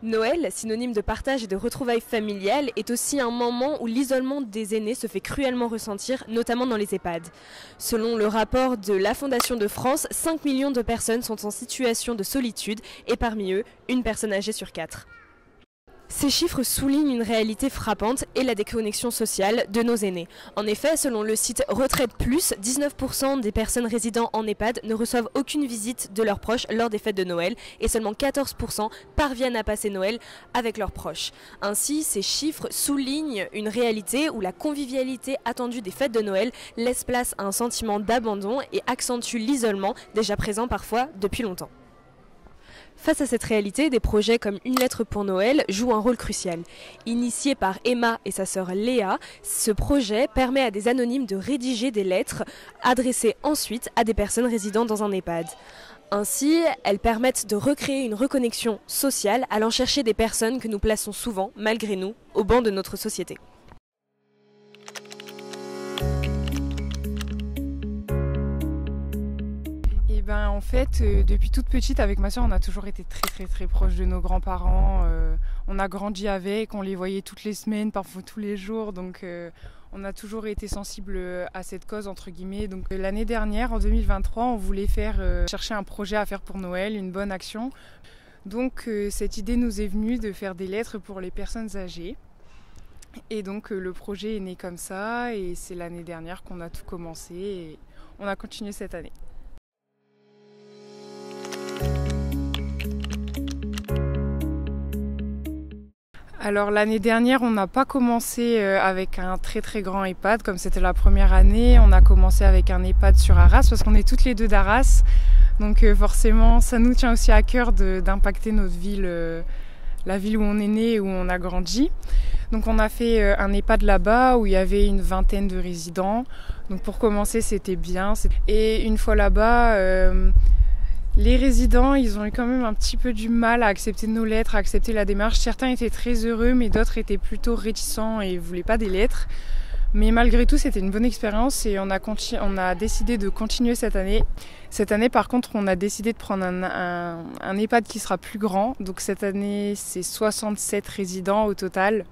Noël, synonyme de partage et de retrouvailles familiales, est aussi un moment où l'isolement des aînés se fait cruellement ressentir, notamment dans les EHPAD. Selon le rapport de la Fondation de France, 5 millions de personnes sont en situation de solitude et parmi eux, une personne âgée sur 4. Ces chiffres soulignent une réalité frappante et la déconnexion sociale de nos aînés. En effet, selon le site Retraite Plus, 19% des personnes résidant en EHPAD ne reçoivent aucune visite de leurs proches lors des fêtes de Noël et seulement 14% parviennent à passer Noël avec leurs proches. Ainsi, ces chiffres soulignent une réalité où la convivialité attendue des fêtes de Noël laisse place à un sentiment d'abandon et accentue l'isolement déjà présent parfois depuis longtemps. Face à cette réalité, des projets comme Une lettre pour Noël jouent un rôle crucial. Initié par Emma et sa sœur Léa, ce projet permet à des anonymes de rédiger des lettres adressées ensuite à des personnes résidant dans un EHPAD. Ainsi, elles permettent de recréer une reconnexion sociale allant chercher des personnes que nous plaçons souvent, malgré nous, au banc de notre société. En fait, depuis toute petite, avec ma soeur, on a toujours été très proches de nos grands-parents. On a grandi avec, on les voyait toutes les semaines, parfois tous les jours. Donc on a toujours été sensible à cette cause, entre guillemets. Donc l'année dernière, en 2023, on voulait chercher un projet à faire pour Noël, une bonne action. Donc cette idée nous est venue de faire des lettres pour les personnes âgées. Et donc le projet est né comme ça et c'est l'année dernière qu'on a tout commencé et on a continué cette année. Alors l'année dernière, on n'a pas commencé avec un très grand EHPAD, comme c'était la première année. On a commencé avec un EHPAD sur Arras, parce qu'on est toutes les deux d'Arras. Donc forcément, ça nous tient aussi à cœur d'impacter notre ville, la ville où on est né et où on a grandi. Donc on a fait un EHPAD là-bas où il y avait une vingtaine de résidents. Donc pour commencer, c'était bien. Et une fois là-bas, les résidents, ils ont eu quand même un petit peu du mal à accepter nos lettres, à accepter la démarche. Certains étaient très heureux, mais d'autres étaient plutôt réticents et ne voulaient pas des lettres. Mais malgré tout, c'était une bonne expérience et on a décidé de continuer cette année. Cette année, par contre, on a décidé de prendre un EHPAD qui sera plus grand. Donc cette année, c'est 67 résidents au total.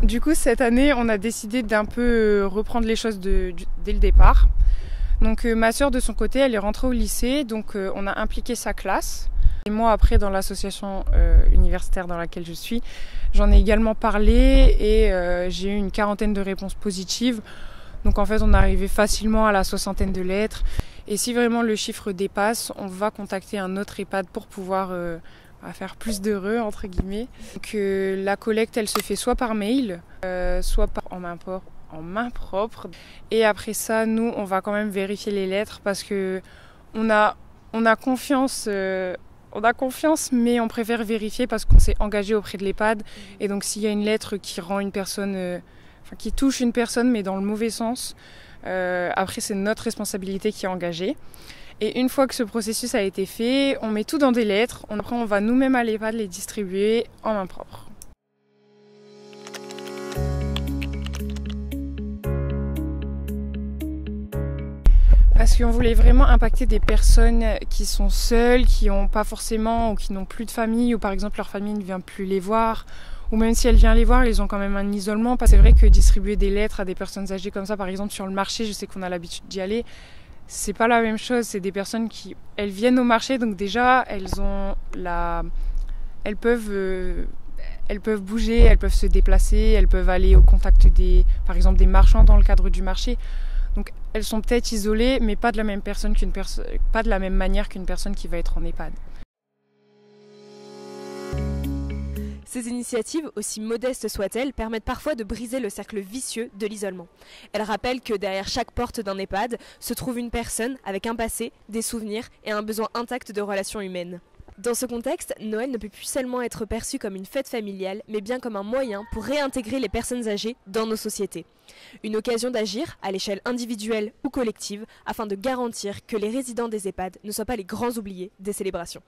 Du coup, cette année, on a décidé d'un peu reprendre les choses dès le départ. Donc ma sœur, de son côté, elle est rentrée au lycée, donc on a impliqué sa classe. Et moi, après, dans l'association universitaire dans laquelle je suis, j'en ai également parlé et j'ai eu une quarantaine de réponses positives. Donc en fait, on est arrivé facilement à la soixantaine de lettres. Et si vraiment le chiffre dépasse, on va contacter un autre EHPAD pour pouvoir à faire plus d'heureux, entre guillemets. Donc, la collecte, elle se fait soit par mail, soit en main propre. Et après ça, nous, on va quand même vérifier les lettres parce que on a confiance. On a confiance, mais on préfère vérifier parce qu'on s'est engagé auprès de l'EHPAD. Et donc, s'il y a une lettre qui rend une personne, qui touche une personne, mais dans le mauvais sens, après, c'est notre responsabilité qui est engagée. Et une fois que ce processus a été fait, on met tout dans des lettres. Après, on va nous-mêmes à l'EHPAD les distribuer en main propre. Parce qu'on voulait vraiment impacter des personnes qui sont seules, qui n'ont pas forcément ou qui n'ont plus de famille, ou par exemple leur famille ne vient plus les voir, ou même si elle vient les voir, ils ont quand même un isolement. C'est vrai que distribuer des lettres à des personnes âgées comme ça, par exemple sur le marché, je sais qu'on a l'habitude d'y aller, c'est pas la même chose. C'est des personnes elles viennent au marché, donc déjà elles peuvent bouger, elles peuvent se déplacer, elles peuvent aller au contact par exemple des marchands dans le cadre du marché. Donc elles sont peut-être isolées, mais pas de la même manière qu'une personne qui va être en EHPAD. Ces initiatives, aussi modestes soient-elles, permettent parfois de briser le cercle vicieux de l'isolement. Elles rappellent que derrière chaque porte d'un EHPAD se trouve une personne avec un passé, des souvenirs et un besoin intact de relations humaines. Dans ce contexte, Noël ne peut plus seulement être perçu comme une fête familiale, mais bien comme un moyen pour réintégrer les personnes âgées dans nos sociétés. Une occasion d'agir, à l'échelle individuelle ou collective, afin de garantir que les résidents des EHPAD ne soient pas les grands oubliés des célébrations.